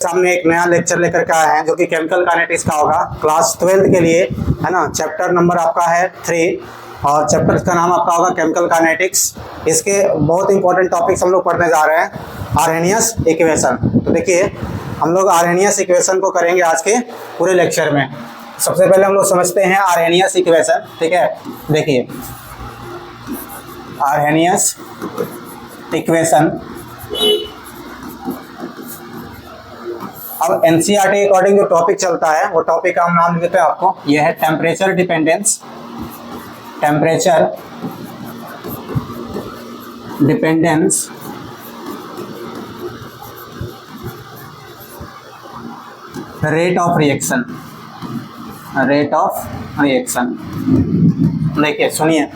सामने एक नया लेक्चर लेकर के आए हैं जो कि केमिकल काइनेटिक्स का होगा क्लास 12th के लिए, है ना। चैप्टर नंबर आपका है 3 और चैप्टर का नाम आपका होगा केमिकल काइनेटिक्स। इसके बहुत इंपॉर्टेंट टॉपिक्स हम लोग पढ़ने जा रहे हैं, आर्हेनियस इक्वेशन। तो देखिए हम लोग आर्हेनियस इक्वेशन को करेंगे आज के पूरे लेक्चर में। सबसे पहले हम लोग समझते हैं आर्हेनियस इक्वेशन, ठीक है। देखिए आर्हेनियस इक्वेशन अब एनसीईआरटी के अकॉर्डिंग जो टॉपिक चलता है वो टॉपिक का हम नाम देते हैं आपको, यह है temperature dependence. Temperature dependence rate of reaction. Rate of reaction, देखिए सुनिए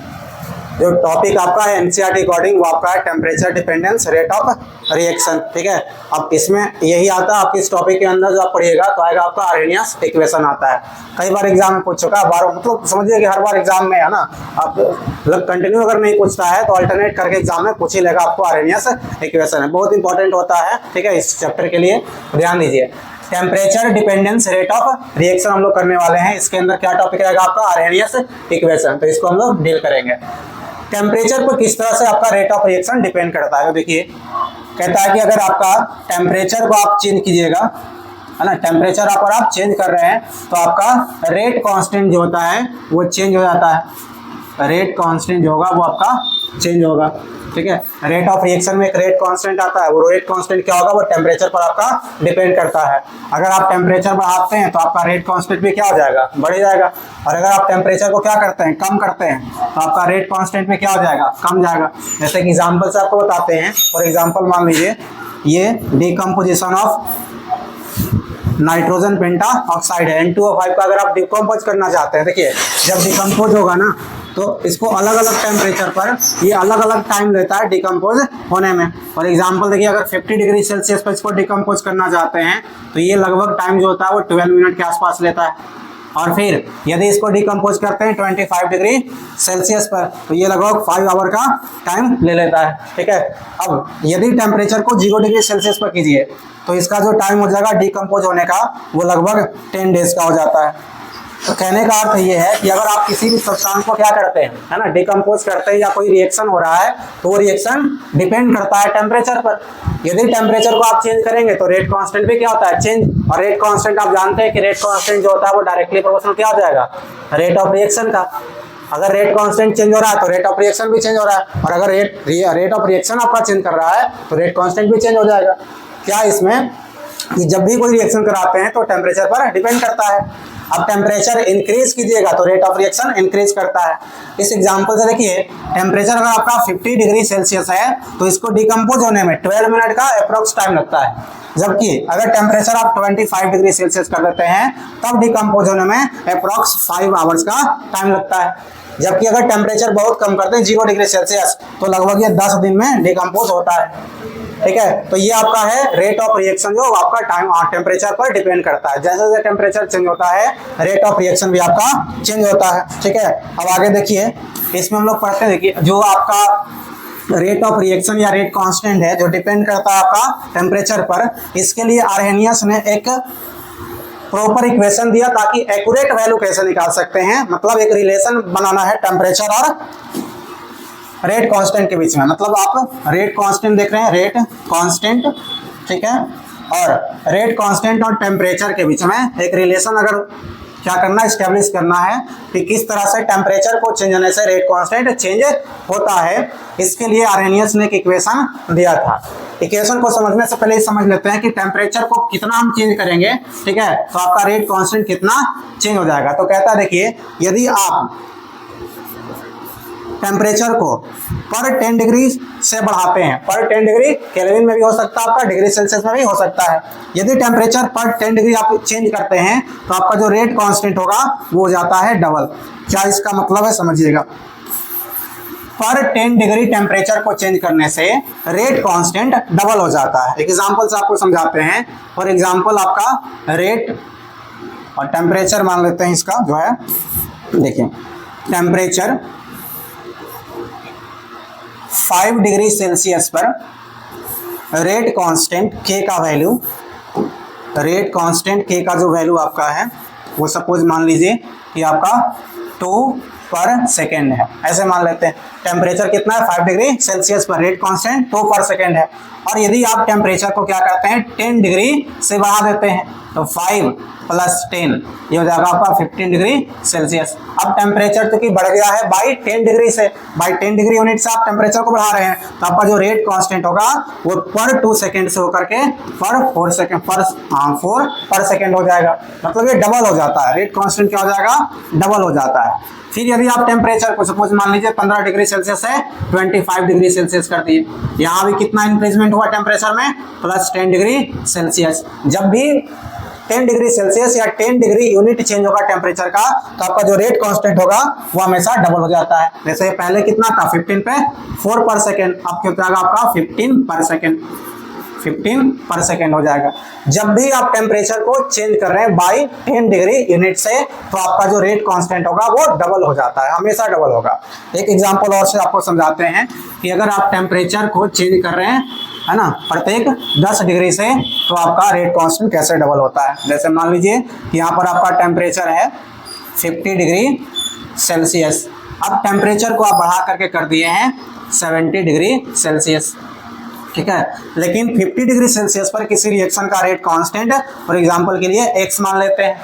जो टॉपिक आपका है एनसीईआरटी अकॉर्डिंग वो आपका है temperature dependence rate of reaction, ठीक है। अब इसमें यही आता है आपके इस टॉपिक के अंदर जो आप पढ़िएगा तो आएगा आपका आर्हेनियस इक्वेशन आता है। कई बार एग्जाम में पूछ चुका है, बार मतलब समझिए कि हर बार एग्जाम में, है ना। आप मतलब कंटिन्यू अगर नहीं पूछता है तो अल्टरनेट करके एग्जाम में पूछ ही लेगा आपको आर्हेनियस इक्वेशन है, बहुत इंपॉर्टेंट होता है, ठीक है। इस चैप्टर के लिए ध्यान दीजिए। Temperature dependence rate of reaction हम लोग करने वाले हैं। इसके अंदर क्या टॉपिक रहेगा आपका आर्हेनियस इक्वेशन, तो इसको हम लोग डील करेंगे। टेम्परेचर पर किस तरह से आपका रेट ऑफ रिएक्शन डिपेंड करता है, तो देखिए कहता है कि अगर आपका टेम्परेचर को आप चेंज कीजिएगा, है ना, टेम्परेचर अगर आप चेंज कर रहे हैं तो आपका रेट कांस्टेंट जो होता है वो चेंज हो जाता है। रेट कांस्टेंट जो होगा वो आपका चेंज होगा, ठीक है। रेट ऑफ रिएक्शन में एक रेट कांस्टेंट आता है, वो रेट कांस्टेंट क्या होगा, वो टेम्परेचर पर आपका डिपेंड करता है। अगर आप टेम्परेचर बढ़ाते हैं तो आपका रेट कांस्टेंट भी क्या हो जाएगा, बढ़ जाएगा। और अगर आप टेम्परेचर को क्या करते हैं, कम करते हैं, तो आपका रेट कांस्टेंट में क्या हो जाएगा, कम जाएगा। जैसे कि एग्जाम्पल से आपको बताते हैं। फॉर एग्जाम्पल मान लीजिए ये decomposition of nitrogen penta oxide है N2O5 का अगर आप डिकम्पोज करना चाहते हैं, देखिए जब डिकम्पोज होगा ना तो इसको अलग अलग टेम्परेचर पर ये अलग अलग टाइम लेता है डिकम्पोज होने में। फॉर एग्जांपल देखिए अगर 50 डिग्री सेल्सियस पर इसको डिकम्पोज करना चाहते हैं तो ये लगभग टाइम जो होता है वो 12 मिनट के आसपास लेता है। और फिर यदि इसको डिकम्पोज करते हैं 25 डिग्री सेल्सियस पर तो ये लगभग 5 आवर का टाइम ले लेता है, ठीक है। अब यदि टेम्परेचर को 0 डिग्री सेल्सियस पर कीजिए तो इसका जो टाइम हो जाएगा डिकम्पोज होने का वो लगभग 10 डेज का हो जाता है। तो कहने का अर्थ ये है कि अगर आप किसी भी सब्सटेंस को क्या करते हैं, है ना, डिकम्पोज करते हैं या कोई रिएक्शन हो रहा है तो वो रिएक्शन डिपेंड करता है टेम्परेचर पर। यदि टेम्परेचर को आप चेंज करेंगे तो रेट कांस्टेंट भी क्या होता है, चेंज। और रेट कांस्टेंट आप जानते हैं कि रेट कांस्टेंट जो होता है वो डायरेक्टली प्रोपोर्शनल क्या हो जाएगा, रेट ऑफ रिएक्शन का। अगर रेट कांस्टेंट चेंज हो रहा है तो रेट ऑफ रिएक्शन भी चेंज हो रहा है, और अगर रेट ऑफ रिएक्शन आपका चेंज कर रहा है तो रेट कांस्टेंट भी चेंज हो जाएगा। क्या इसमें कि जब भी कोई रिएक्शन कराते हैं तो टेम्परेचर पर डिपेंड करता है। अब टेम्परेचर इंक्रीज कीजिएगा तो रेट ऑफ रिएक्शन इंक्रीज करता है। इस एग्जांपल से देखिए टेम्परेचर अगर आपका 50 डिग्री सेल्सियस है तो इसको डिकम्पोज होने में 12 मिनट का अप्रोक्स टाइम लगता है। जबकि अगर टेम्परेचर आप 25 डिग्री सेल्सियस कर देते हैं तब डिकम्पोज होने में अप्रोक्स 5 आवर्स का टाइम लगता है। जबकि अगर टेम्परेचर बहुत कम करते हैं 0 डिग्री सेल्सियस तो लगभग ये 10 दिन में डिकम्पोज होता है, ठीक है। तो ये आपका है रेट ऑफ रिएक्शन जो आपका टाइम टेम्परेचर पर डिपेंड करता है। जैसे जैसे टेम्परेचर चेंज होता है रेट ऑफ रिएक्शन भी आपका चेंज होता है, ठीक है। अब आगे देखिए इसमें हम लोग पढ़ते हैं, देखिए जो आपका रेट ऑफ रिएक्शन या रेट कांस्टेंट है जो डिपेंड करता है आपका टेम्परेचर पर, इसके लिए आर्हेनियस ने एक प्रॉपर इक्वेशन दिया ताकि एक्यूरेट वैल्यू कैसे निकाल सकते हैं। मतलब एक रिलेशन बनाना है टेम्परेचर और रेट कांस्टेंट के बीच में। मतलब आप रेट कांस्टेंट देख रहे हैं, रेट कांस्टेंट, ठीक है, और रेट कांस्टेंट और टेम्परेचर के बीच में एक रिलेशन अगर क्या करना है, स्टैब्लिश करना है कि किस तरह से टेम्परेचर को चेंज होने से रेट कांस्टेंट चेंज होता है। इसके लिए आर्हेनियस ने एक इक्वेशन दिया था। इक्वेशन को समझने से पहले समझ लेते हैं कि टेम्परेचर को कितना हम चेंज करेंगे, ठीक है, तो आपका रेट कांस्टेंट कितना चेंज हो जाएगा। तो कहता है देखिए यदि आप टेम्परेचर को पर 10 डिग्री से बढ़ाते हैं, पर 10 डिग्री केल्विन में भी हो सकता है, आपका डिग्री सेल्सियस में भी हो सकता है। यदि टेम्परेचर पर 10 डिग्री आप चेंज करते हैं तो आपका जो रेट कांस्टेंट होगा वो हो जाता है डबल। क्या इसका मतलब है, समझिएगा। पर 10 डिग्री टेम्परेचर को चेंज करने से रेट कांस्टेंट डबल हो जाता है। एक एग्जांपल से आपको समझाते हैं। फॉर एग्जांपल आपका रेट और टेम्परेचर मान लेते हैं इसका जो है, देखिए टेम्परेचर 5 डिग्री सेल्सियस पर रेट कांस्टेंट K का वैल्यू रेट कांस्टेंट के का जो वैल्यू आपका है वो सपोज मान लीजिए कि आपका 2 पर सेकेंड है, ऐसे मान लेते हैं। टेम्परेचर कितना है 5 डिग्री सेल्सियस पर, रेट कांस्टेंट 2 पर सेकेंड है। और यदि आप टेम्परेचर को क्या करते हैं 10 डिग्री से बढ़ा देते हैं तो 5 + 10 ये हो जाएगा आपका 15 डिग्री सेल्सियस। अब टेम्परेचर तो की बढ़ गया है बाई 10 डिग्री से, बाई 10 डिग्री यूनिट से आप टेम्परेचर को बढ़ा रहे हैं, तो आपका जो रेट कांस्टेंट होगा वो पर 2 सेकेंड से होकर के पर 4 सेकेंड पर सेकेंड हो जाएगा। मतलब ये डबल हो जाता है, रेट कांस्टेंट क्या हो जाएगा डबल हो जाता है। फिर यदि आप टेम्परेचर को सपोज मान लीजिए 15 डिग्री सेल्सियस से 25 डिग्री सेल्सियस कर दिए, यहाँ भी कितना इंक्रीजमेंट हुआ टेम्परेचर में +10 डिग्री सेल्सियस। जब भी 10 डिग्री सेल्सियस या 10 डिग्री यूनिट चेंज होगा टेम्परेचर का, तो आपका जो रेट कांस्टेंट होगा वो हमेशा डबल हो जाता है। जैसे पहले कितना था 15 पे 4 पर सेकेंड, अब क्या होगा आपका 15 पर सेकेंड, 15 पर सेकेंड हो जाएगा। जब भी आप टेम्परेचर को चेंज कर रहे हैं बाई 10 डिग्री यूनिट से, तो आपका जो रेट कांस्टेंट होगा वो डबल हो जाता है, हमेशा डबल होगा। एक एग्जांपल और से आपको समझाते हैं कि अगर आप टेम्परेचर को चेंज कर रहे हैं है ना प्रत्येक 10 डिग्री से, तो आपका रेट कांस्टेंट कैसे डबल होता है। जैसे मान लीजिए कि यहाँ पर आपका टेम्परेचर है 50 डिग्री सेल्सियस, अब टेम्परेचर को आप बढ़ा करके कर दिए हैं 70 डिग्री सेल्सियस, ठीक है। लेकिन 50 डिग्री सेल्सियस पर किसी रिएक्शन का रेट कांस्टेंट फॉर एग्जांपल के लिए x मान लेते हैं,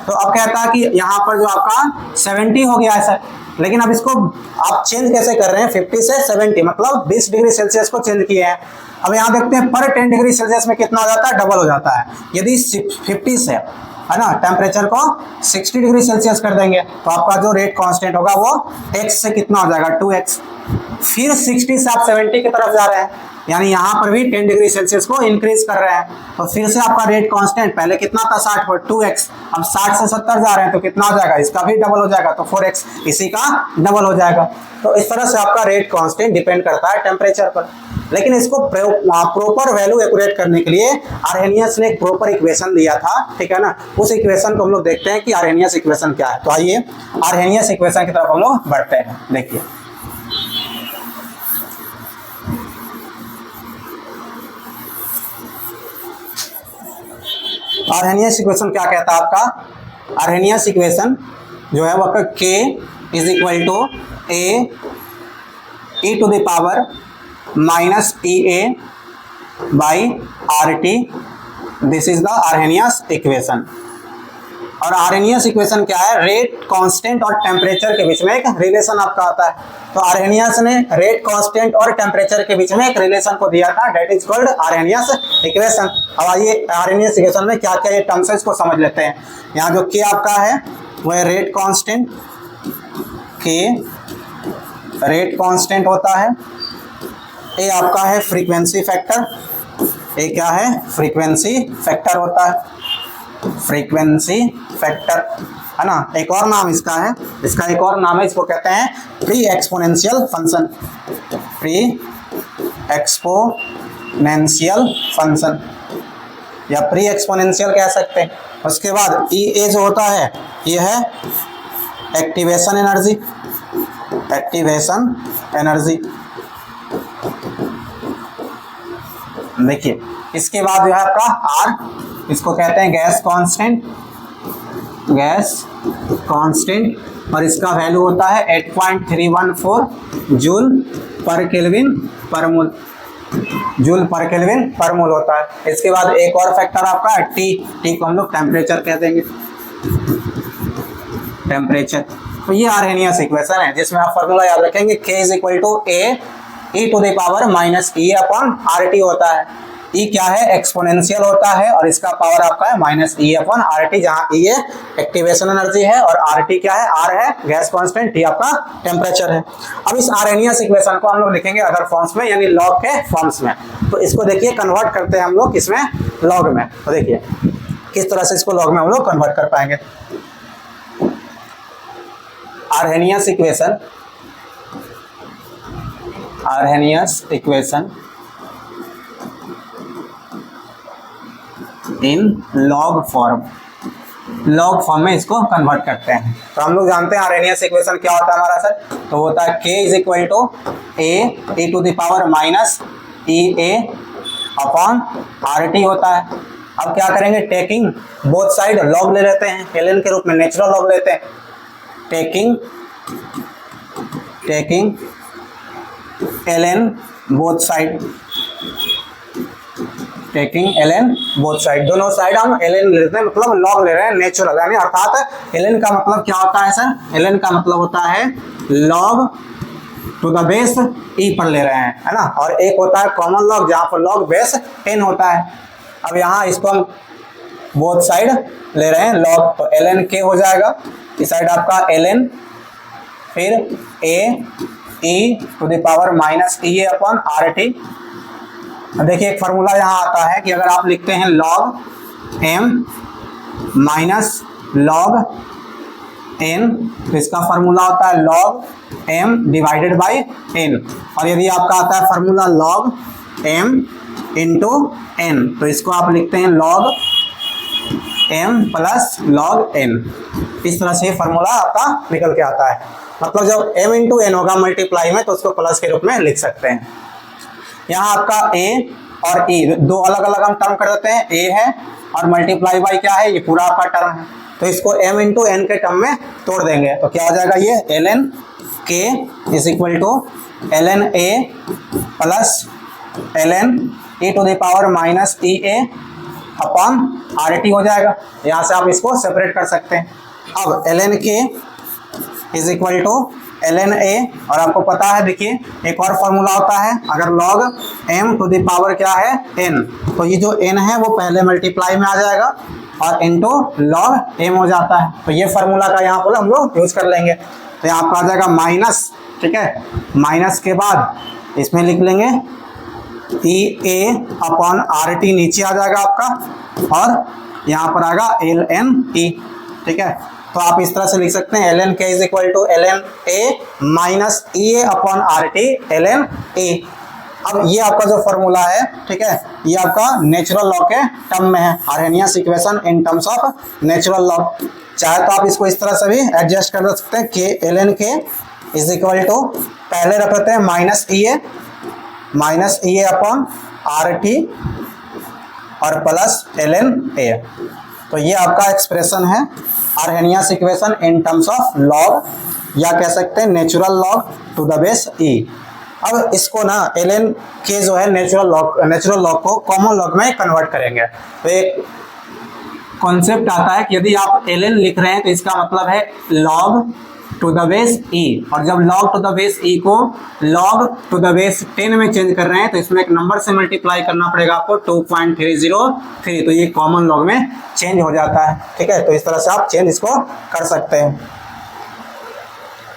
तो अब कहता है कि यहाँ पर जो आपका 70 हो गया है सर, लेकिन अब इसको आप चेंज कैसे कर रहे हैं 50 से 70, मतलब 20 डिग्री सेल्सियस को चेंज किए हैं। अब यहाँ देखते हैं पर 10 डिग्री सेल्सियस में कितना हो जाता है, डबल हो जाता है। यदि 50 से है ना टेम्परेचर को 60 डिग्री सेल्सियस कर देंगे, तो आपका जो रेट कांस्टेंट होगा वो x से कितना हो जाएगा 2x। फिर 60 से आप 70 की तरफ जा रहे हैं, यानी यहाँ पर भी 10 डिग्री सेल्सियस को इंक्रीज कर रहे हैं, तो फिर से आपका रेट कांस्टेंट पहले कितना था 60 पर 2x, अब 60 से 70 जा रहे हैं तो कितना हो जाएगा, इसका भी डबल हो जाएगा तो 4x, इसी का डबल हो जाएगा। तो इस तरह से आपका रेट कांस्टेंट डिपेंड करता है टेम्परेचर पर। लेकिन इसको प्रॉपर वैल्यू एक्यूरेट करने के लिए आर्हेनियस ने एक प्रॉपर इक्वेशन दिया था, ठीक है ना। उस इक्वेशन को हम लोग देखते हैं कि आर्हेनियस इक्वेशन क्या है। तो आइए आर्हेनियस इक्वेशन की तरफ हम लोग बढ़ते हैं। देखिए आर्हेनियस इक्वेशन क्या कहता है आपका, आर्हेनियस इक्वेशन जो है वो आपका K = A e⁻⁻ EA by RT, this is the Arrhenius equation. और आर्हेनियस इक्वेशन क्या है, रेट कांस्टेंट और टेम्परेचर के बीच में एक रिलेशन आपका आता है। तो आर्हेनियस ने रेट कांस्टेंट और टेम्परेचर के बीच में एक रिलेशन को दिया था, that is called Arrhenius equation. अब आइए आर्हेनियस इक्वेशन में क्या क्या ये टर्म्स है इसको समझ लेते हैं। यहाँ जो K आपका है वो है rate constant, K rate constant होता है। A आपका है फ्रीक्वेंसी फैक्टर, A क्या है फ्रीक्वेंसी फैक्टर होता है, फ्रीक्वेंसी फैक्टर है ना। एक और नाम इसका है, इसका एक और नाम है, इसको कहते हैं pre exponential function, pre exponential function या प्री एक्सपोनेंशियल कह सकते हैं। उसके बाद EA जो होता है ये है एक्टिवेशन एनर्जी, एक्टिवेशन एनर्जी। देखिए इसके बाद जो है आपका R, इसको कहते हैं गैस कांस्टेंट, गैस कांस्टेंट, और इसका वैल्यू होता है 8.314 जूल पर केल्विन पर मोल, जूल पर केल्विन पर मोल होता है। इसके बाद एक और फैक्टर आपका है T को हम लोग टेम्परेचर कह देंगे, टेम्परेचर। तो ये आर्हेनियस इक्वेशन है जिसमें आप फॉर्मूला याद रखेंगे K = A e⁻⁻ होता है। E क्या है एक्सपोनेंशियल होता है और इसका पावर आपका है -E/RT, जहाँ E है एक्टिवेशन एनर्जी है और RT क्या है, R है गैस कांस्टेंट, T आपका टेम्परेचर है। अब इस आर्हेनियस इक्वेशन को हम लोग लिखेंगे अदर फॉर्म्स में, यानी लॉग के फॉर्म्स में। तो इसको देखिए कन्वर्ट करते हैं हम लोग किसमें, लॉग में। तो देखिए किस तरह से इसको लॉग में हम लोग कन्वर्ट कर पाएंगे। आर्हेनियस इक्वेशन, आर्हेनियस इक्वेशन इन लॉग फॉर्म, लॉग फॉर्म में इसको कन्वर्ट करते हैं। तो हम लोग जानते हैं आर्हेनियस इक्वेशन क्या होता है हमारा सर, तो होता है K = A e⁻⁻ EA/RT होता है। अब क्या करेंगे, टेकिंग बोथ साइड लॉग ले लेते हैं, ln के रूप में नेचुरल लॉग लेते हैं, taking ln both side, taking ln both side, दोनों साइड हम ln लेते हैं, मतलब लॉग ले रहे हैं नेचुरल, यानी अर्थात ln का मतलब क्या होता है सर, ln का मतलब होता है log to the base e पर ले रहे हैं, है ना। और एक होता है कॉमन लॉग जहां पर लॉग बेस 10 होता है। अब यहाँ इसको हम बोथ साइड ले रहे हैं लॉग, तो ln k हो जाएगा, इस साइड आपका ln फिर a e to the power minus e a upon R T. देखिए एक फार्मूला यहाँ आता है कि अगर आप लिखते हैं log m minus log n, तो इसका फार्मूला होता है log m divided by n, और यदि आपका आता है formula log m into n, तो इसको आप लिखते हैं log m plus log n। इस तरह से फार्मूला आपका निकल के आता है, मतलब जब m इंटू n होगा मल्टीप्लाई में तो उसको प्लस के रूप में लिख सकते हैं। यहाँ आपका a और e दो अलग अलग हम टर्म कर देते हैं, a है और मल्टीप्लाई बाई क्या है, ये पूरा आपका टर्म है, तो इसको m इंटू n के टर्म में तोड़ देंगे, तो क्या हो जाएगा, ये ln k is equal to ln a plus ln e to the power minus E A upon R T हो जाएगा। यहाँ से आप इसको सेपरेट कर सकते हैं। अब ln k is equal to ln a, और आपको पता है देखिए एक और फॉर्मूला होता है, अगर log m to the power क्या है n, तो ये जो n है वो पहले मल्टीप्लाई में आ जाएगा और इनटू log m हो जाता है, तो ये फार्मूला का यहाँ पर हम लोग यूज कर लेंगे। तो यहाँ पर आ जाएगा माइनस, ठीक है, माइनस के बाद इसमें लिख लेंगे ई ए अपॉन आर टी नीचे आ जाएगा आपका, और यहाँ पर आएगा एल एन ई, ठीक है। तो आप इस तरह से लिख सकते हैं ln k is equal to ln a minus E A upon R T ln a। अब ये आपका जो फॉर्मूला है, ठीक है, ये आपका नेचुरल लॉ के टर्म में है, Arrhenius equation in terms of natural law. चाहे तो आप इसको इस तरह से भी एडजस्ट कर सकते हैं कि ln k is equal to पहले रख लेते हैं minus E A upon R T और प्लस ln a। तो ये आपका एक्सप्रेशन है Arrhenius equation in terms of log, या कह सकते हैं natural log to the base e। अब इसको ना ln k जो है नेचुरल लॉग को कॉमन लॉग में कन्वर्ट करेंगे। तो एक कॉन्सेप्ट आता है कि यदि आप ln लिख रहे हैं तो इसका मतलब है log to the base e, और जब log to the base e को log टू द बेस 10 में चेंज कर रहे हैं तो इसमें एक नंबर से मल्टीप्लाई करना पड़ेगा आपको 2.303, तो ये कॉमन लॉग में चेंज हो जाता है, ठीक है। तो इस तरह से आप चेंज इसको कर सकते हैं।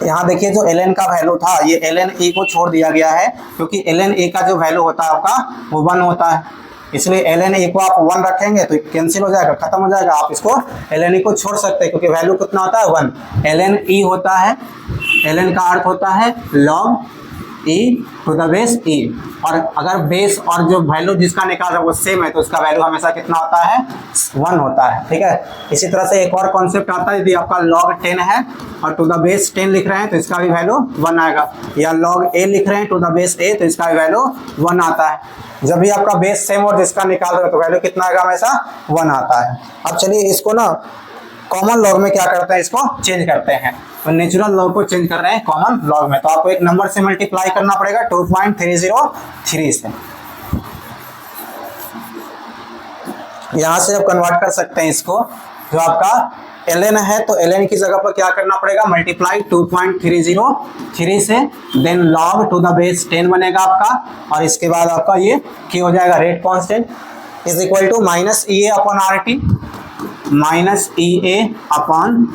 यहाँ देखिए जो ln का वैल्यू था ये ln e को छोड़ दिया गया है, क्योंकि ln a का जो वैल्यू होता है आपका वो 1 होता है, इसलिए ln a को आप 1 रखेंगे तो कैंसिल हो जाएगा, खत्म हो जाएगा। आप इसको ln e को छोड़ सकते हैं क्योंकि वैल्यू कितना होता है 1। ln e होता है, ln का अर्थ होता है log e to the base e, और अगर बेस और जो वैल्यू जिसका निकाल रहा है वो सेम है तो उसका वैल्यू हमेशा कितना होता है 1 होता है, ठीक है। इसी तरह से एक और कॉन्सेप्ट आता है, यदि आपका log 10 है और टू द बेस 10 लिख रहे हैं तो इसका भी वैल्यू 1 आएगा, या log a लिख रहे हैं टू द बेस a तो इसका भी वैल्यू 1 आता है। जब भी आपका बेस सेम और जिसका निकाल रहे हो तो वैल्यू कितना आएगा, हमेशा 1 आता है। अब चलिए इसको ना कॉमन लॉग में क्या करते हैं, इसको चेंज करते हैं, तो नेचुरल लॉग को चेंज कर रहे हैं कॉमन लॉग में, तो आपको एक नंबर से मल्टीप्लाई करना पड़ेगा 2.303 से। यहां से आप कन्वर्ट कर सकते हैं इसको, जो आपका ln है तो ln की जगह पर क्या करना पड़ेगा, मल्टीप्लाई 2.303 से, then log to the base 10 बनेगा आपका, और इसके बाद आपका ये क्या हो जाएगा, rate constant is equal to minus E A upon R T, minus E A upon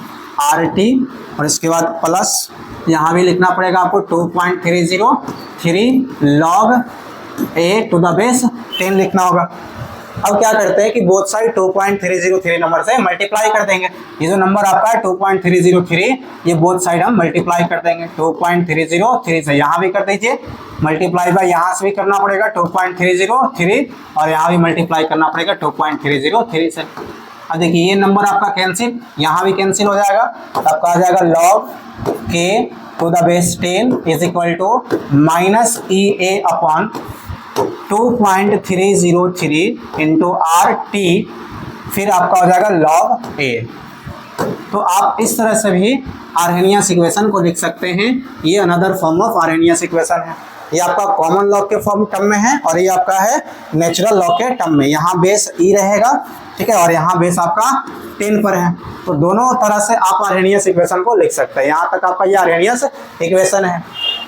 R T, और इसके बाद प्लस यहाँ भी लिखना पड़ेगा आपको 2.303 log a to the base 10 लिखना होगा। अब क्या करते हैं कि बोथ साइड 2.303 नंबर से मल्टीप्लाई कर देंगे। ये जो नंबर आपका है 2.303, ये बोथ साइड हम मल्टीप्लाई कर देंगे 2.303 से, यहाँ भी कर दीजिए मल्टीप्लाई बाय, यहाँ से भी करना पड़ेगा 2.303, और यहाँ भी मल्टीप्लाई करना पड़ेगा 2.303 से। अब देखिए ये नंबर आपका कैंसिल, यहाँ भी कैंसिल हो जाएगा, आपका आ जाएगा log k to the base 10 is equal to minus E A upon 2.303 into R T, फिर आपका हो जाएगा लॉग ए। तो आप इस तरह से भी आर्हेनियस इक्वेशन को लिख सकते हैं। ये another form of Arrhenius equation है। ये आपका कॉमन लॉग के फॉर्म टर्म में है और ये आपका है नेचुरल लॉग के टर्म में। यहाँ बेस ई रहेगा, ठीक है, और यहाँ बेस आपका 10 पर है। तो दोनों तरह से आप आर्हेनियस इक्वेशन को लिख सकते हैं। यहाँ तक आपका ये आर्हेनियस इक्वेशन है।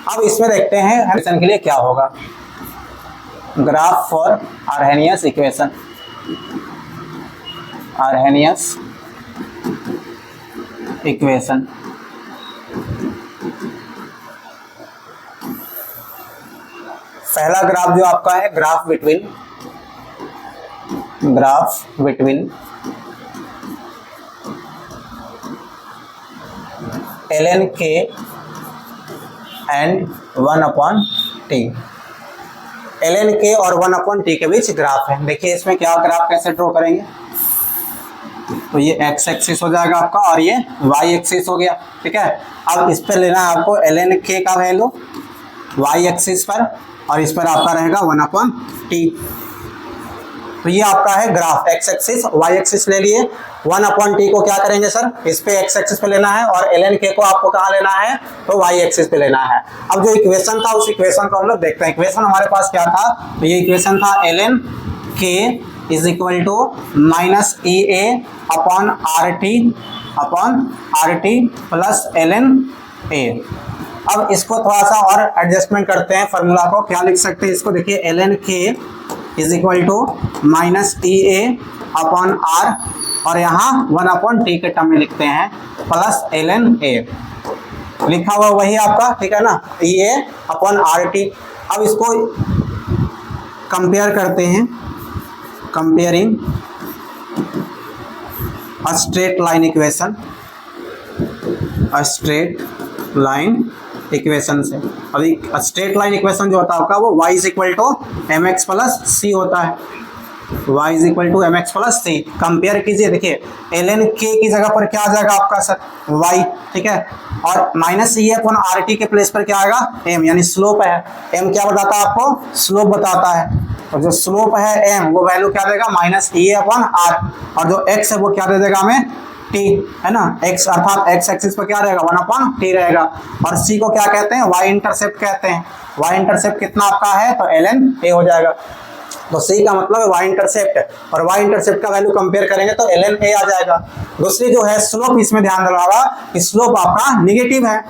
अब इसमें देखते हैं इक्वेशन के लिए क्या होगा। Graph for Arrhenius equation, Arrhenius equation. पहला ग्राफ जो आपका है graph between ln k and 1/t। ln k और 1/t के बीच ग्राफ है। देखिए इसमें क्या ग्राफ कैसे ड्रॉ करेंगे। तो ये x एक्सिस हो जाएगा आपका और ये y एक्सिस हो गया, ठीक है। अब इस पर लेना है आपको ln k का वैल्यू y एक्सिस पर और इस पर आपका रहेगा 1/t। तो ये आपका है graph, x axis y axis ले लिए, 1/t को क्या करेंगे सर, इस पे x एक्सिस पे लेना है और ln k को आपको कहाँ लेना है, तो y एक्सिस पे लेना है। अब जो इक्वेशन था उस इक्वेशन को हम लोग देखते हैं। इक्वेशन हमारे पास क्या था, तो ये इक्वेशन था ln k is equal to minus E A upon R T plus ln a। अब इसको थोड़ा सा और एडजस्टमेंट करते हैं, फॉर्मूला को क्या लिख सकते हैं इसको, देखिए ln k is equal to minus E A upon R और यहाँ 1/t के टर्म में लिखते हैं प्लस ln a। लिखा हुआ वही आपका, ठीक है ना, ई ए अपॉन आर टी। अब इसको कंपेयर करते हैं, comparing a straight line equation, a straight line equation से। अभी स्ट्रेट लाइन इक्वेशन जो होता है आपका वो y is equal to m x plus c होता है, y is equal to m x plus c. Compare कीजिए, देखिए ln k की जगह पर क्या आ जाएगा आपका सर, y, ठीक है, और माइनस ई अपॉन आर टी के प्लेस पर क्या आएगा, m, यानी स्लोप है। m क्या बताता है आपको, स्लोप बताता है। और जो स्लोप है m वो वैल्यू क्या देगा, माइनस ई अपॉन आर, और जो x है वो क्या दे देगा हमें, t, है ना, x अर्थात x एक्सिस पर क्या रहेगा, 1/t रहेगा। और c को क्या कहते हैं, y इंटरसेप्ट कहते हैं। y इंटरसेप्ट कितना आपका है, तो ln a हो जाएगा। तो c का मतलब है y इंटरसेप्ट और y इंटरसेप्ट का वैल्यू कंपेयर करेंगे तो ln a आ जाएगा। दूसरी जो है स्लोप, इसमें ध्यान दिलावा कि स्लोप आपका निगेटिव है।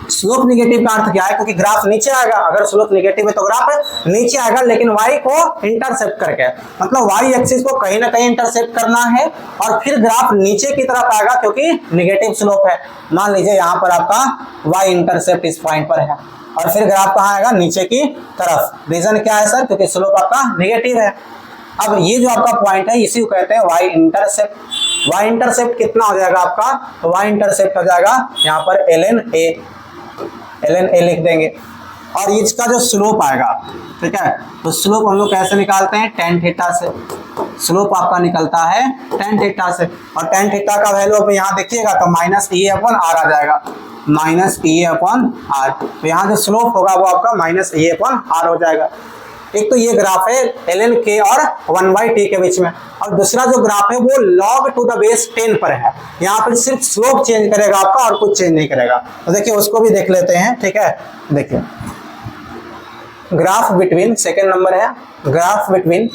स्लोप निगेटिव का अर्थ क्या है, क्योंकि ग्राफ नीचे आएगा, अगर स्लोप निगेटिव है तो ग्राफ नीचे आएगा, लेकिन y को इंटरसेप्ट करके, मतलब y एक्सिस को कहीं ना कहीं इंटरसेप्ट करना है और फिर ग्राफ नीचे की तरफ आएगा क्योंकि निगेटिव स्लोप है। मान लीजिए यहाँ पर आपका y इंटरसेप्ट इस पॉइंट पर है और फिर ग्राफ कहाँ आएगा, नीचे की तरफ। रीजन क्या है सर, क्योंकि स्लोप आपका निगेटिव है। अब ये जो आपका पॉइंट है इसी को कहते हैं y इंटरसेप्ट। y इंटरसेप्ट कितना हो जाएगा आपका, तो y इंटरसेप्ट हो जाएगा यहाँ पर ln a लिख देंगे। और इसका जो स्लोप आएगा, ठीक है, तो स्लोप हम लोग कैसे निकालते हैं, tan थीटा से। स्लोप आपका निकलता है tan थीटा से, और tan थीटा का वैल्यू आप यहाँ देखिएगा तो माइनस ई अपॉन आर आ जाएगा, माइनस ई अपॉन आर। तो यहाँ जो स्लोप होगा वो आपका माइनस ई अपॉन आर हो जाएगा। एक तो ये ग्राफ है ln k और 1/t के बीच में, और दूसरा जो ग्राफ है वो log टू द बेस 10 पर है। यहाँ पर सिर्फ स्लोप चेंज करेगा आपका और कुछ चेंज नहीं करेगा। तो देखिए उसको भी देख लेते हैं, ठीक है। देखिए ग्राफ बिटवीन, सेकेंड नंबर है graph between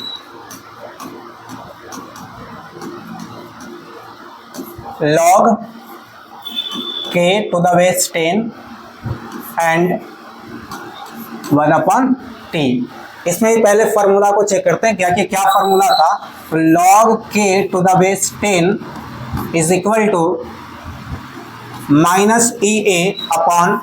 log k to the base 10 and 1/t। इसमें पहले फॉर्मूला को चेक करते हैं क्या फॉर्मूला था। log k to the base 10 is equal to minus E A upon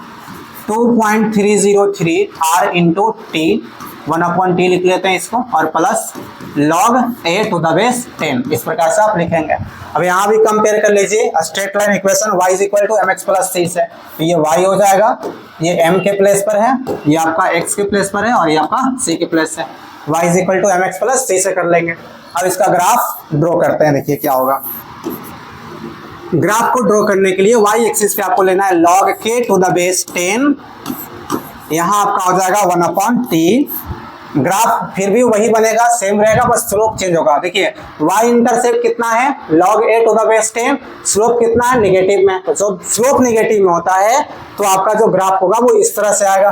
2.303 r into T, 1/t लिख लेते हैं इसको, और plus log a to the base 10, इस प्रकार से आप लिखेंगे। अब यहाँ भी कंपेयर कर लीजिए straight line equation y is equal to m x plus c से, तो ये y हो जाएगा, ये m के प्लेस पर है, ये आपका x के प्लेस पर है और ये आपका c के प्लेस है। y is equal to m x plus c से कर लेंगे। अब इसका ग्राफ ड्रॉ करते हैं, देखिए क्या होगा। ग्राफ को ड्रॉ करने के लिए y एक्सिस पे आपको लेना है log k to the base 10, यहाँ आपका हो जाएगा 1/t, ग्राफ फिर भी वही बनेगा, सेम रहेगा, बस स्लोप चेंज होगा। देखिए y इंटरसेप्ट कितना है, log a to the base 10, slope कितना है, निगेटिव में। तो जब स्लोप निगेटिव में होता है तो आपका जो ग्राफ होगा वो इस तरह से आएगा,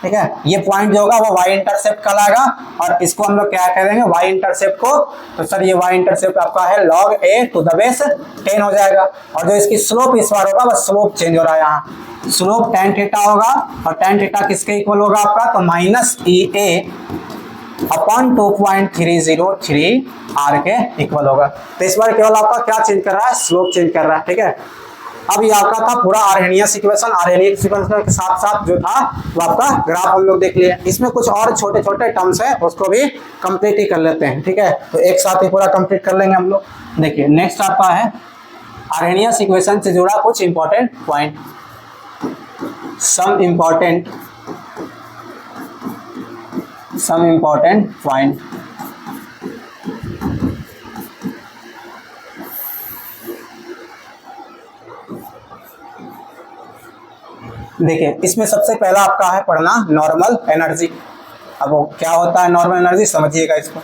ठीक है। ये पॉइंट जो होगा वो y इंटरसेप्ट कहलाएगा, और इसको हम लोग क्या करेंगे, y इंटरसेप्ट को, तो सर ये y इंटरसेप्ट आपका है log a to the base 10 हो जाएगा। और जो इसकी स्लोप इस बार होगा, बस स्लोप चेंज हो रहा है, यहाँ स्लोप tan थीटा होगा, और tan थीटा किसके इक्वल होगा आपका, तो माइनस EA अपॉन 2.303 r के इक्वल होगा। तो इस बार केवल आपका क्या चेंज कर रहा है, स्लोप चेंज कर रहा है, ठीक है। अब ये आपका था पूरा आर्हेनियस इक्वेशन, आर्हेनियस इक्वेशन के साथ साथ जो था वो आपका ग्राफ हम लोग देख लिए। इसमें कुछ और छोटे छोटे टर्म्स है, उसको भी कंप्लीट ही कर लेते हैं, ठीक है। तो एक साथ ही पूरा कंप्लीट कर लेंगे हम लोग। देखिए नेक्स्ट आपका है आर्हेनियस इक्वेशन से जुड़ा कुछ important point, some important point। देखिए इसमें सबसे पहला आपका है पढ़ना नॉर्मल एनर्जी। अब वो क्या होता है नॉर्मल एनर्जी, समझिएगा इसको।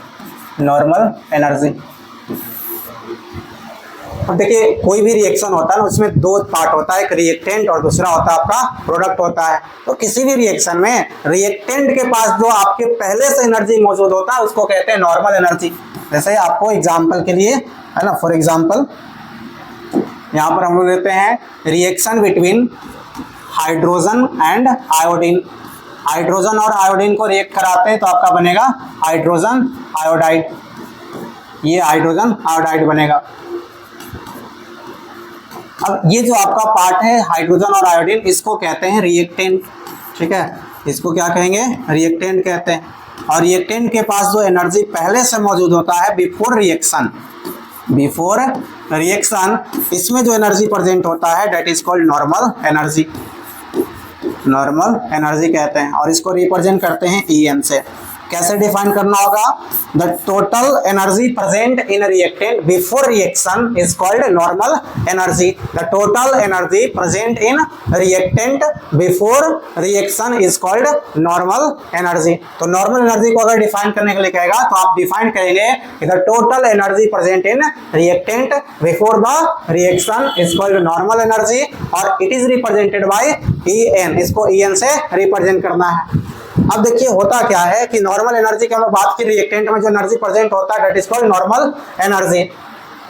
नॉर्मल एनर्जी, अब देखिए कोई भी रिएक्शन होता है ना, उसमें दो पार्ट होता है, एक रिएक्टेंट और दूसरा होता है आपका प्रोडक्ट होता है। तो किसी भी रिएक्शन में रिएक्टेंट के पास जो आपके पहले से एनर्जी मौजूद होता है उसको कहते हैं नॉर्मल एनर्जी। जैसे आपको एग्जांपल के लिए है ना, फॉर एग्जांपल यहाँ पर हम लोग लेते हैं reaction between hydrogen and iodine. Hydrogen और आयोडीन को रिएक्ट कराते हैं तो आपका बनेगा हाइड्रोजन आयोडाइड, ये हाइड्रोजन आयोडाइड बनेगा। अब ये जो आपका पार्ट है हाइड्रोजन और आयोडीन, इसको कहते हैं रिएक्टेंट, ठीक है। इसको क्या कहेंगे, रिएक्टेंट कहते हैं। और रिएक्टेंट के पास जो एनर्जी पहले से मौजूद होता है बिफोर रिएक्शन, इसमें जो एनर्जी प्रेजेंट होता है that is called normal energy. Normal energy कहते हैं, और इसको रिप्रेजेंट करते हैं En से। कैसे डिफाइन करना होगा, the total energy present in reactant before reaction is called normal energy. The total energy present in reactant before reaction is called normal energy. तो नॉर्मल एनर्जी को अगर डिफाइन करने के लिए कहेगा तो आप डिफाइन करेंगे कि the total energy present in reactant before the reaction is called normal energy, और it is represented by En। इसको En से रिप्रेजेंट करना है। अब देखिए होता क्या है कि नॉर्मल एनर्जी की हम बात की, रिएक्टेंट में जो एनर्जी प्रेजेंट होता है that is called normal energy.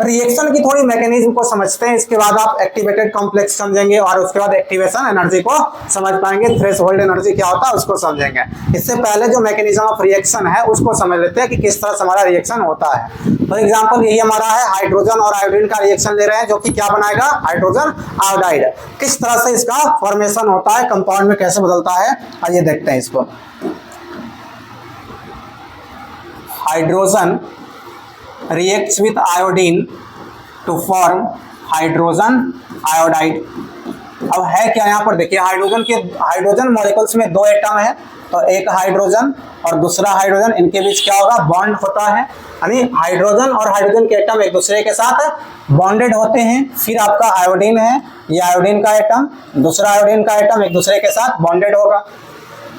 Reaction की थोड़ी मैकेनिज्म को समझते हैं, इसके बाद आप एक्टिवेटेड कॉम्प्लेक्स समझेंगे, और उसके बाद एक्टिवेशन एनर्जी को समझ पाएंगे, थ्रेशोल्ड एनर्जी क्या होता है उसको समझेंगे। इससे पहले जो मैकेनिज्म ऑफ रिएक्शन है उसको समझ लेते हैं कि किस तरह से हमारा रिएक्शन होता है। फॉर एग्जाम्पल यही हमारा है हाइड्रोजन और आयोडीन का रिएक्शन ले रहे हैं, जो कि क्या बनाएगा, हाइड्रोजन आयोडाइड। किस तरह से इसका फॉर्मेशन होता है, कंपाउंड में कैसे बदलता है, आइए देखते हैं इसको। Hydrogen reacts with iodine to form hydrogen iodide। अब है क्या यहाँ पर देखिए, हाइड्रोजन मॉलिक्यूल्स में दो एटम है, तो एक हाइड्रोजन और दूसरा हाइड्रोजन, इनके बीच क्या होगा, बॉन्ड होता है। यानी हाइड्रोजन और हाइड्रोजन के एटम एक दूसरे के साथ बॉन्डेड होते हैं। फिर आपका आयोडीन है, ये आयोडीन का एटम, दूसरा आयोडीन का एटम एक दूसरे के साथ बॉन्डेड होगा।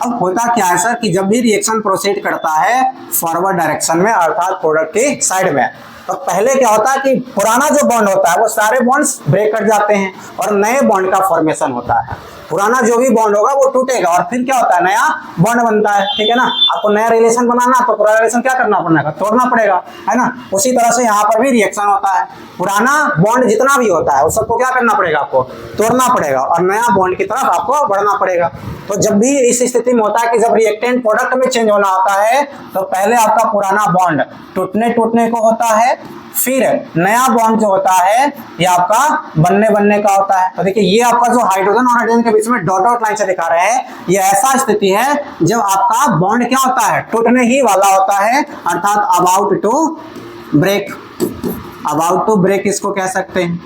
अब होता क्या है सर कि जब भी रिएक्शन प्रोसीड करता है फॉरवर्ड डायरेक्शन में, अर्थात प्रोडक्ट की साइड में, तो पहले क्या होता है कि पुराना जो बॉन्ड होता है वो सारे बॉन्ड्स ब्रेक कर जाते हैं और नए बॉन्ड का फॉर्मेशन होता है। पुराना जो भी बॉन्ड होगा वो टूटेगा और फिर क्या होता है, नया बॉन्ड बनता है, ठीक है ना। आपको नया रिलेशन बनाना तो पुराना रिलेशन क्या करना पड़ेगा, तोड़ना पड़ेगा, है ना। उसी तरह से यहाँ पर भी रिएक्शन होता है, पुराना बॉन्ड जितना भी होता है उस सबको क्या करना पड़ेगा, आपको तोड़ना पड़ेगा और नया बॉन्ड की तरफ आपको बढ़ना पड़ेगा। तो जब भी इस स्थिति में होता है कि जब रिएक्टेंट प्रोडक्ट में चेंज होना होता है तो पहले आपका पुराना बॉन्ड टूटने को होता है, फिर नया बॉन्ड जो होता है ये आपका बनने का होता है। तो देखिए ये आपका जो हाइड्रोजन और हाइड्रोजन के बीच में डॉट डॉट लाइन से दिखा रहे हैं, ये ऐसा स्थिति है जब आपका बॉन्ड क्या होता है, टूटने ही वाला होता है, अर्थात अबाउट टू ब्रेक इसको कह सकते हैं।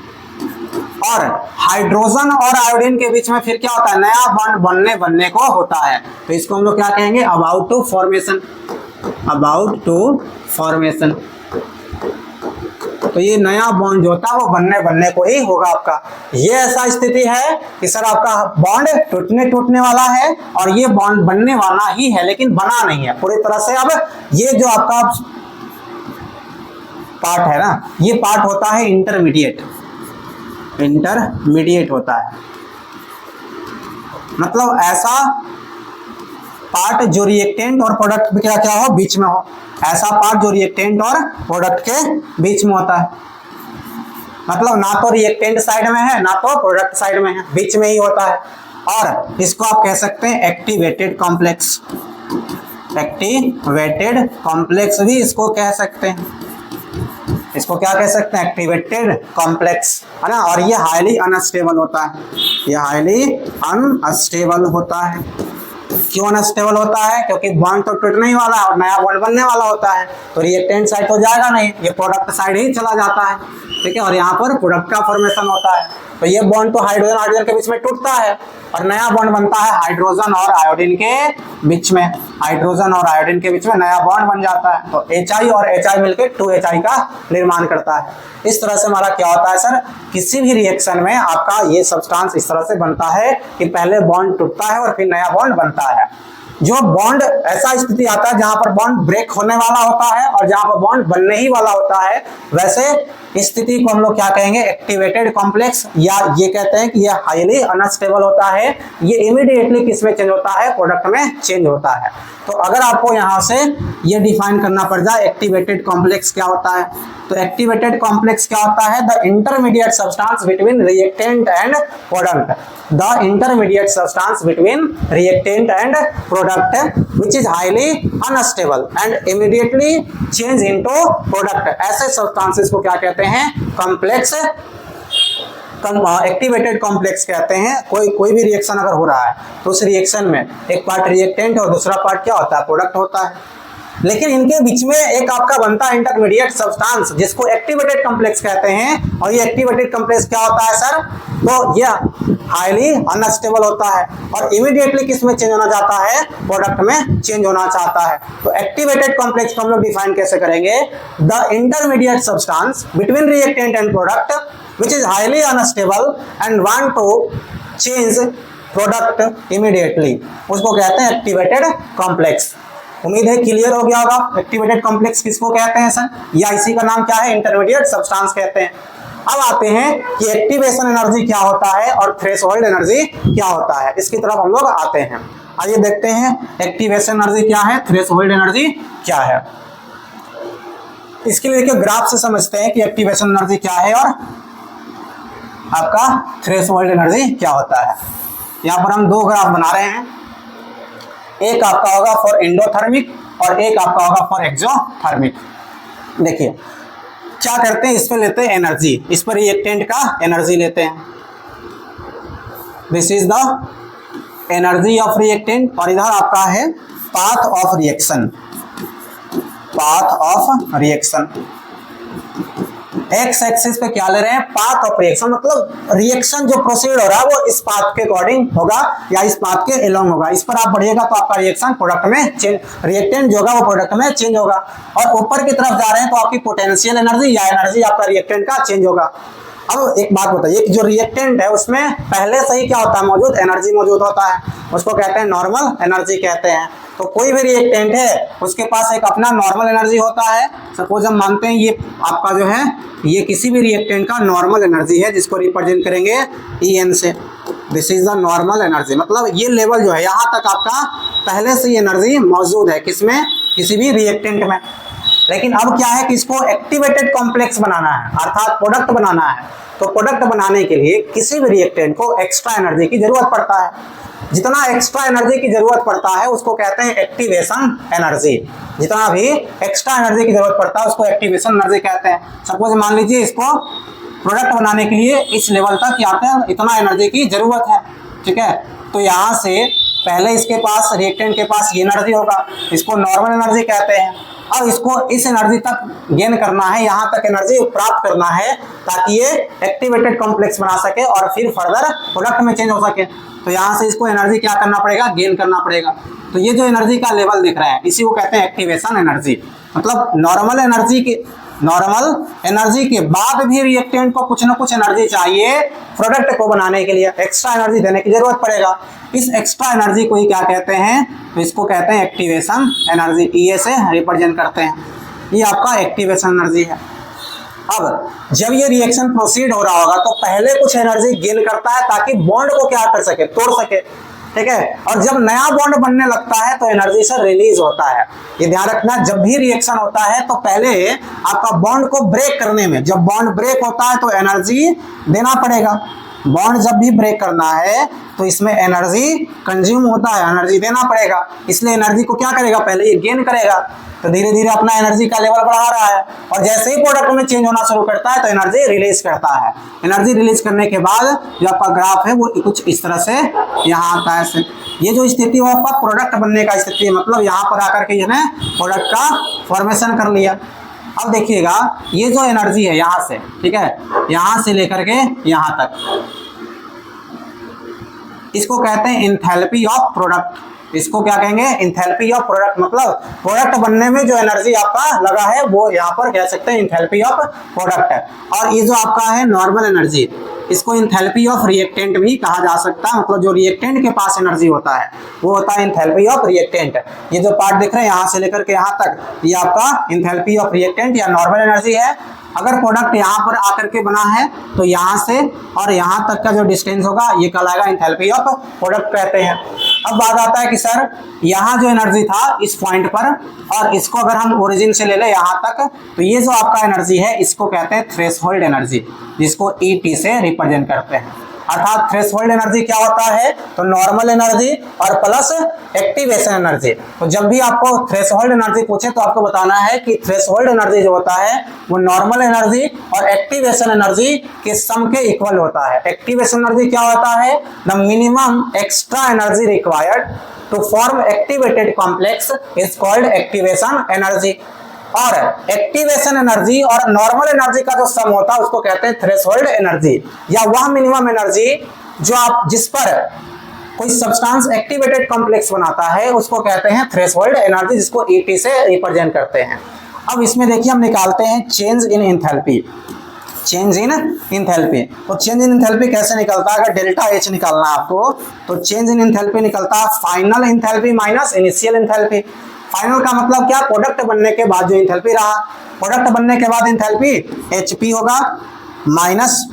और हाइड्रोजन और आयोडीन के बीच में फिर क्या होता है, नया बॉन्ड बनने को होता है, तो इसको हम लोग क्या कहेंगे, अबाउट टू फॉर्मेशन। तो तो ये नया बॉन्ड जो होता है वो बनने को ही होगा आपका। ये ऐसा स्थिति है कि सर आपका बॉन्ड टूटने वाला है और ये बॉन्ड बनने वाला ही है लेकिन बना नहीं है पूरी तरह से। अब ये जो आपका पार्ट है ना, ये पार्ट होता है इंटरमीडिएट होता है, मतलब ऐसा पार्ट जो रिएक्टेंट और प्रोडक्ट में क्या हो, बीच में हो, ऐसा पार्ट जो रिएक्टेंट और प्रोडक्ट के बीच में होता है। मतलब ना तो रिएक्टेंट साइड में है ना तो प्रोडक्ट साइड में है, बीच में ही होता है। और इसको आप कह सकते हैं एक्टिवेटेड कॉम्प्लेक्स, एक्टिवेटेड कॉम्प्लेक्स भी इसको कह सकते हैं। इसको क्या कह सकते हैं, एक्टिवेटेड कॉम्प्लेक्स, है ना। और ये हाईली अनस्टेबल होता है, ये हाईली अनस्टेबल होता है। क्यों अनस्टेबल होता है, क्योंकि बॉन्ड तो टूटने ही वाला है और नया बॉन्ड बनने वाला होता है, तो रिएक्टेंट साइड तो जाएगा नहीं, ये प्रोडक्ट साइड ही चला जाता है, ठीक है। और यहाँ पर प्रोडक्ट का फॉर्मेशन होता है, तो ये बॉन्ड तो हाइड्रोजन के बीच में टूटता है और नया बॉन्ड बनता है हाइड्रोजन और आयोडीन के बीच में, हाइड्रोजन और आयोडीन के बीच में नया बॉन्ड बन जाता है। तो HI और HI मिलकर 2HI का निर्माण करता है। इस तरह से हमारा क्या होता है सर, किसी भी रिएक्शन में आपका ये सब्सटेंस इस तरह से बनता है कि पहले बॉन्ड टूटता है और फिर नया बॉन्ड बनता है। जो बॉन्ड ऐसा स्थिति आता है जहां पर बॉन्ड ब्रेक होने वाला होता है और जहां पर बॉन्ड बनने ही वाला होता है, वैसे स्थिति को हम लोग क्या कहेंगे, एक्टिवेटेड कॉम्प्लेक्स, या ये कहते हैं कि ये हाईली अनस्टेबल होता है। ये इमीडिएटली किसमें चेंज होता है, प्रोडक्ट में चेंज होता है। तो अगर आपको यहां से ये डिफाइन करना पड़ जाए एक्टिवेटेड कॉम्प्लेक्स क्या होता है, तो एक्टिवेटेड कॉम्प्लेक्स क्या होता है, the intermediate substance between reactant and product, the intermediate substance between reactant and product which is highly unstable and immediately change into product, ऐसे सब्सटेंसेस को क्या कहते हैं, कॉम्प्लेक्स, एक्टिवेटेड कॉम्प्लेक्स कहते हैं। कोई भी रिएक्शन अगर हो रहा है तो उस रिएक्शन में एक पार्ट रिएक्टेंट और दूसरा पार्ट क्या होता है, प्रोडक्ट होता है, लेकिन इनके बीच में एक आपका बनता है इंटरमीडिएट सब्सटेंस जिसको एक्टिवेटेड कॉम्प्लेक्स कहते हैं। और ये एक्टिवेटेड कॉम्प्लेक्स क्या होता है सर, तो ये हाईली अनस्टेबल होता है और इमीडिएटली किस में चेंज होना चाहता है, प्रोडक्ट में चेंज होना चाहता है। तो एक्टिवेटेड कॉम्प्लेक्स को हम लोग डिफाइन कैसे करेंगे, the intermediate substance between reactant and product which is highly unstable and want to change product immediately, उसको कहते हैं एक्टिवेटेड कॉम्प्लेक्स। उम्मीद है क्लियर हो गया होगा एक्टिवेटेड कॉम्प्लेक्स किसको कहते हैं सर, या इसी का नाम क्या है, इंटरमीडिएट सब्सटेंस कहते हैं। अब आते हैं कि एक्टिवेशन एनर्जी क्या होता है और थ्रेशोल्ड एनर्जी क्या होता है, इसकी तरफ हम लोग आते हैं। आइए देखते हैं एक्टिवेशन एनर्जी क्या है, थ्रेशोल्ड एनर्जी क्या है। इसके लिए देखिए ग्राफ से समझते हैं कि एक्टिवेशन एनर्जी क्या है और आपका थ्रेशोल्ड एनर्जी क्या होता है। यहाँ पर हम दो ग्राफ बना रहे हैं, एक आपका होगा फॉर एंडोथर्मिक और एक आपका होगा फॉर एक्सोथर्मिक। देखिए क्या करते हैं, इस पर लेते हैं एनर्जी, इस पर रिएक्टेंट का एनर्जी लेते हैं, this is the energy of reactant, और इधर आपका है path of reaction, path of reaction. X axis पे क्या ले रहे हैं, पाथ ऑफ रिएक्शन, मतलब रिएक्शन जो प्रोसीड हो रहा है वो इस पाथ के अकॉर्डिंग होगा या इस पाथ के अलोंग होगा। इस पर आप बढ़िएगा तो आपका रिएक्शन प्रोडक्ट में चेंज, रिएक्टेंट जो होगा वो प्रोडक्ट में चेंज होगा। और ऊपर की तरफ जा रहे हैं तो आपकी पोटेंशियल एनर्जी या एनर्जी आपका रिएक्टेंट का चेंज होगा। अब एक बात बताइए कि जो रिएक्टेंट है उसमें पहले से ही क्या होता है, मौजूद एनर्जी मौजूद होता है, उसको कहते हैं नॉर्मल एनर्जी कहते हैं। तो कोई भी रिएक्टेंट है उसके पास एक अपना नॉर्मल एनर्जी होता है। सपोज हम मानते हैं ये आपका जो है ये किसी भी रिएक्टेंट का नॉर्मल एनर्जी है जिसको रिप्रेजेंट करेंगे En से, this is the normal energy, मतलब ये लेवल जो है यहाँ तक आपका पहले से ही एनर्जी मौजूद है किसमें, किसी भी रिएक्टेंट में। लेकिन अब क्या है कि इसको एक्टिवेटेड कॉम्प्लेक्स बनाना है, अर्थात प्रोडक्ट बनाना है। तो प्रोडक्ट बनाने के लिए किसी भी रिएक्टेंट को एक्स्ट्रा एनर्जी की जरूरत पड़ता है। जितना एक्स्ट्रा एनर्जी की जरूरत पड़ता है उसको कहते हैं एक्टिवेशन एनर्जी। जितना भी एक्स्ट्रा एनर्जी की जरूरत पड़ता है उसको एक्टिवेशन एनर्जी कहते हैं। सपोज मान लीजिए इसको प्रोडक्ट बनाने के लिए इस लेवल तक आते हैं, इतना एनर्जी की जरूरत है, ठीक है। तो यहाँ से पहले इसके पास रिएक्टेंट के पास ये एनर्जी होगा, इसको नॉर्मल एनर्जी कहते हैं। अब इसको इस एनर्जी तक गेन करना है, यहाँ तक एनर्जी प्राप्त करना है ताकि ये एक्टिवेटेड कॉम्प्लेक्स बना सके और फिर फर्दर प्रोडक्ट में चेंज हो सके। तो यहाँ से इसको एनर्जी क्या करना पड़ेगा, गेन करना पड़ेगा। तो ये जो एनर्जी का लेवल दिख रहा है इसी को कहते हैं एक्टिवेशन एनर्जी। मतलब नॉर्मल एनर्जी की नॉर्मल एनर्जी के बाद भी रिएक्टेंट को कुछ ना कुछ एनर्जी चाहिए प्रोडक्ट को बनाने के लिए, एक्स्ट्रा एनर्जी देने की जरूरत पड़ेगा। इस एक्स्ट्रा एनर्जी को ही क्या कहते हैं, तो इसको कहते हैं एक्टिवेशन एनर्जी, ई से रिप्रेजेंट करते हैं। ये आपका एक्टिवेशन एनर्जी है। अब जब ये रिएक्शन प्रोसीड हो रहा होगा तो पहले कुछ एनर्जी गेन करता है ताकि बॉन्ड को क्या कर सके, तोड़ सके, ठीक है। और जब नया बॉन्ड बनने लगता है तो एनर्जी से रिलीज होता है। ये ध्यान रखना, जब भी रिएक्शन होता है तो पहले आपका बॉन्ड को ब्रेक करने में, जब बॉन्ड ब्रेक होता है तो एनर्जी देना पड़ेगा। बॉन्ड जब भी ब्रेक करना है तो इसमें एनर्जी कंज्यूम होता है, एनर्जी देना पड़ेगा। इसलिए एनर्जी को क्या करेगा, पहले ये गेन करेगा, तो धीरे धीरे अपना एनर्जी का लेवल बढ़ा रहा है। और जैसे ही प्रोडक्ट में चेंज होना शुरू करता है तो एनर्जी रिलीज करता है। एनर्जी रिलीज करने के बाद जो आपका ग्राफ है वो कुछ इस तरह से यहाँ आता है। ये जो स्थिति है आपका प्रोडक्ट बनने का स्थिति है, मतलब यहाँ पर आकर के इसने प्रोडक्ट का फॉर्मेशन कर लिया। अब देखिएगा ये जो एनर्जी है यहाँ से, ठीक है, यहाँ से लेकर के यहाँ तक, इसको कहते हैं इंथैल्पी ऑफ प्रोडक्ट। इसको क्या कहेंगे, इंथैल्पी ऑफ प्रोडक्ट। मतलब प्रोडक्ट बनने में जो एनर्जी आपका लगा है वो यहाँ पर कह सकते हैं इंथैल्पी ऑफ प्रोडक्ट है। और ये जो आपका है नॉर्मल एनर्जी, इसको इंथैल्पी ऑफ रिएक्टेंट भी कहा जा सकता है। मतलब जो रिएक्टेंट के पास एनर्जी होता है वो होता है इंथैल्पी ऑफ रिएक्टेंट। ये जो पार्ट दिख रहे हैं यहाँ से लेकर के यहाँ तक, ये आपका इंथैल्पी ऑफ रिएक्टेंट या नॉर्मल एनर्जी है। अगर प्रोडक्ट यहाँ पर आकर के बना है तो यहाँ से और यहाँ तक का जो डिस्टेंस होगा ये कहलाएगा इंथैल्पी ऑफ प्रोडक्ट कहते हैं। अब बात आता है कि सर यहाँ जो एनर्जी था इस पॉइंट पर, और इसको अगर हम ओरिजिन से ले लें यहाँ तक, तो ये जो आपका एनर्जी है इसको कहते हैं थ्रेशोल्ड एनर्जी, जिसको ET से रिप्रेजेंट करते हैं। अर्थात थ्रेशोल्ड एनर्जी क्या होता है, तो नॉर्मल एनर्जी और प्लस एक्टिवेशन एनर्जी। तो जब भी आपको थ्रेशोल्ड एनर्जी पूछे तो आपको बताना है कि थ्रेशोल्ड एनर्जी जो होता है वो नॉर्मल एनर्जी और एक्टिवेशन एनर्जी के सम के इक्वल होता है। एक्टिवेशन एनर्जी क्या होता है, the minimum extra energy required to form activated complex is called activation energy. और एक्टिवेशन एनर्जी और नॉर्मल एनर्जी का जो सम होता है उसको कहते हैं थ्रेशोल्ड एनर्जी, या वह मिनिमम एनर्जी जो आप जिस पर कोई सब्सटेंस एक्टिवेटेड कॉम्प्लेक्स बनाता है उसको कहते हैं थ्रेशोल्ड एनर्जी, जिसको ET से रिप्रेजेंट करते हैं। अब इसमें देखिए हम निकालते हैं change in enthalpy. Change in enthalpy, तो चेंज इन एंथैल्पी कैसे निकलता है, अगर डेल्टा H निकालना है आपको तो चेंज इन एंथैल्पी निकलता है final enthalpy minus initial enthalpy. Final का मतलब क्या, प्रोडक्ट बनने के बाद जो एंथैल्पी रहा, प्रोडक्ट बनने के बाद एंथैल्पी HP होगा minus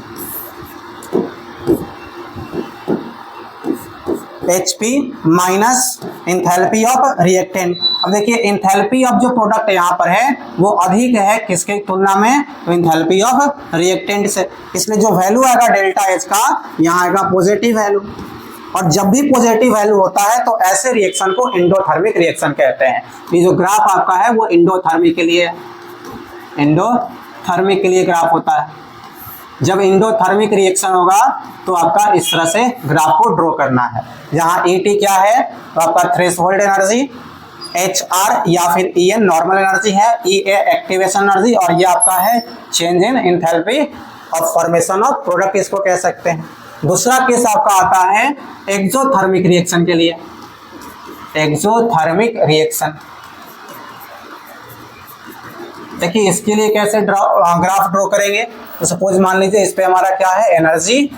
HP minus enthalpy of reactant. अब देखिए एंथैल्पी ऑफ जो प्रोडक्ट यहाँ पर है वो अधिक है किसके तुलना में, तो एंथैल्पी ऑफ रिएक्टेंट से। इसलिए जो वैल्यू आएगा डेल्टा H का यहाँ आएगा पॉजिटिव वैल्यू। और जब भी पॉजिटिव वैल्यू होता है तो ऐसे रिएक्शन को एंडोथर्मिक रिएक्शन कहते हैं। ये जो ग्राफ आपका है वो एंडोथर्मिक के लिए, एंडोथर्मिक के लिए ग्राफ होता है। जब एंडोथर्मिक रिएक्शन होगा तो आपका इस तरह से ग्राफ को ड्रॉ करना है, जहाँ ET क्या है तो आपका थ्रेशोल्ड एनर्जी, HR या फिर EN नॉर्मल एनर्जी है, EA एक्टिवेशन एनर्जी, और ये आपका है change in enthalpy of formation of product, इसको कह सकते हैं। दूसरा केस आपका आता है एक्सोथर्मिक रिएक्शन के लिए। एक्सोथर्मिक रिएक्शन देखिए इसके लिए कैसे ग्राफ ड्रॉ करेंगे, तो सपोज मान लीजिए इस पे हमारा क्या है एनर्जी,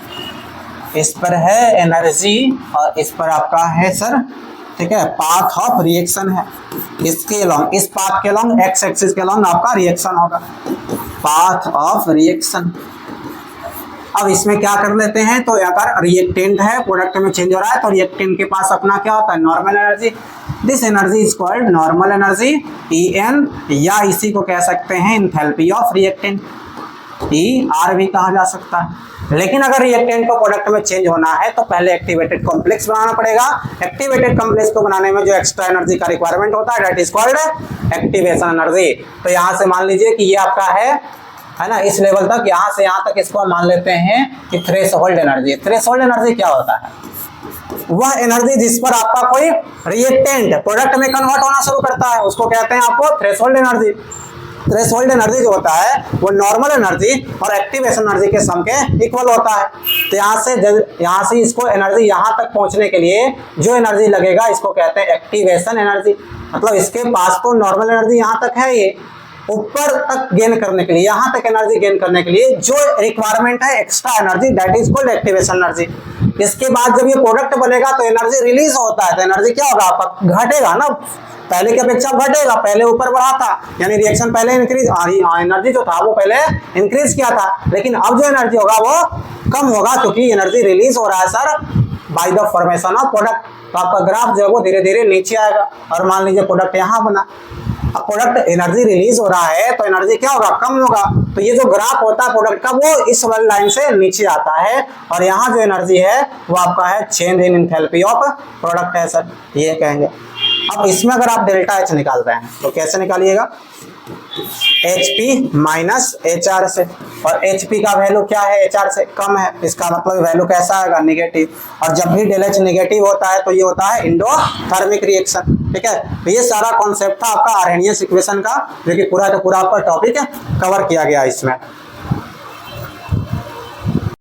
इस पर है एनर्जी और इस पर आपका है सर, ठीक है, पाथ ऑफ रिएक्शन है। इसके लॉन्ग, इस पाथ के लॉन्ग, एक्स एक्सिस के लॉन्ग आपका रिएक्शन होगा, पाथ ऑफ रिएक्शन। अब इसमें क्या कर लेते हैं, तो अगर रिएक्टेंट है, प्रोडक्ट में चेंज हो रहा है तो रिएक्टेंट के पास अपना क्या होता है, normal energy. This energy is called normal energy EN, या इसी को कह सकते हैं एंथैल्पी ऑफ रिएक्टेंट, ER भी कहा जा सकता है। लेकिन अगर रिएक्टेंट को प्रोडक्ट में चेंज होना है तो पहले एक्टिवेटेड कॉम्प्लेक्स बनाना पड़ेगा। एक्टिवेटेड कॉम्प्लेक्स को बनाने में जो एक्स्ट्रा एनर्जी का रिक्वायरमेंट होता है that is called activation energy. तो यहाँ से मान लीजिए कि ये आपका है ना, इस लेवल तक, यहाँ से यहाँ तक इसको मान लेते हैं कि थ्रेशोल्ड एनर्जी। थ्रेशोल्ड एनर्जी क्या होता है, वह एनर्जी जिस पर आपका कोई रिएक्टेंट प्रोडक्ट में कन्वर्ट होना शुरू करता है उसको कहते हैं आपको थ्रेशोल्ड एनर्जी। थ्रेशोल्ड एनर्जी जो होता है वो नॉर्मल एनर्जी और एक्टिवेशन एनर्जी के सम के इक्वल होता है। तो यहाँ से इसको एनर्जी यहाँ तक पहुँचने के लिए जो एनर्जी लगेगा इसको कहते हैं एक्टिवेशन एनर्जी। मतलब इसके पास तो नॉर्मल एनर्जी यहाँ तक है ये, ऊपर तक गेन करने के लिए, यहां तक एनर्जी गेन करने के लिए जो रिक्वायरमेंट है extra energy, that is called activation energy. इसके बाद जब ये प्रोडक्ट बनेगा तो एनर्जी रिलीज होता है, तो एनर्जी क्या होगा आपका, घटेगा ना, पहले की अपेक्षा घटेगा, पहले ऊपर बढ़ा था, यानी रिएक्शन पहले इंक्रीज, एनर्जी जो था वो पहले इंक्रीज किया था, लेकिन अब जो एनर्जी होगा वो कम होगा, क्योंकि एनर्जी रिलीज हो रहा है sir by the formation of product. तो आपका ग्राफ जो है वो धीरे धीरे नीचे आएगा, और मान लीजिए प्रोडक्ट यहाँ बना, अब प्रोडक्ट एनर्जी रिलीज हो रहा है तो एनर्जी क्या होगा, कम होगा, तो ये जो ग्राफ होता है प्रोडक्ट का वो इस वाली लाइन से नीचे आता है, और यहाँ जो एनर्जी है वो आपका है change in enthalpy of product है सर, ये कहेंगे। अब इसमें अगर आप डेल्टा एच निकाल रहे हैं तो कैसे निकालिएगा, HP माइनस HR से, और HP का वैल्यू क्या है, HR से कम है, इसका मतलब वैल्यू कैसा आएगा, नेगेटिव, और जब भी डेल H नेगेटिव होता है तो ये होता है एंडोथर्मिक रिएक्शन, ठीक है। तो ये सारा कॉन्सेप्ट था आपका आर्हेनियस इक्वेशन का, जो कि पूरा का पूरा आपका टॉपिक कवर किया गया इसमें।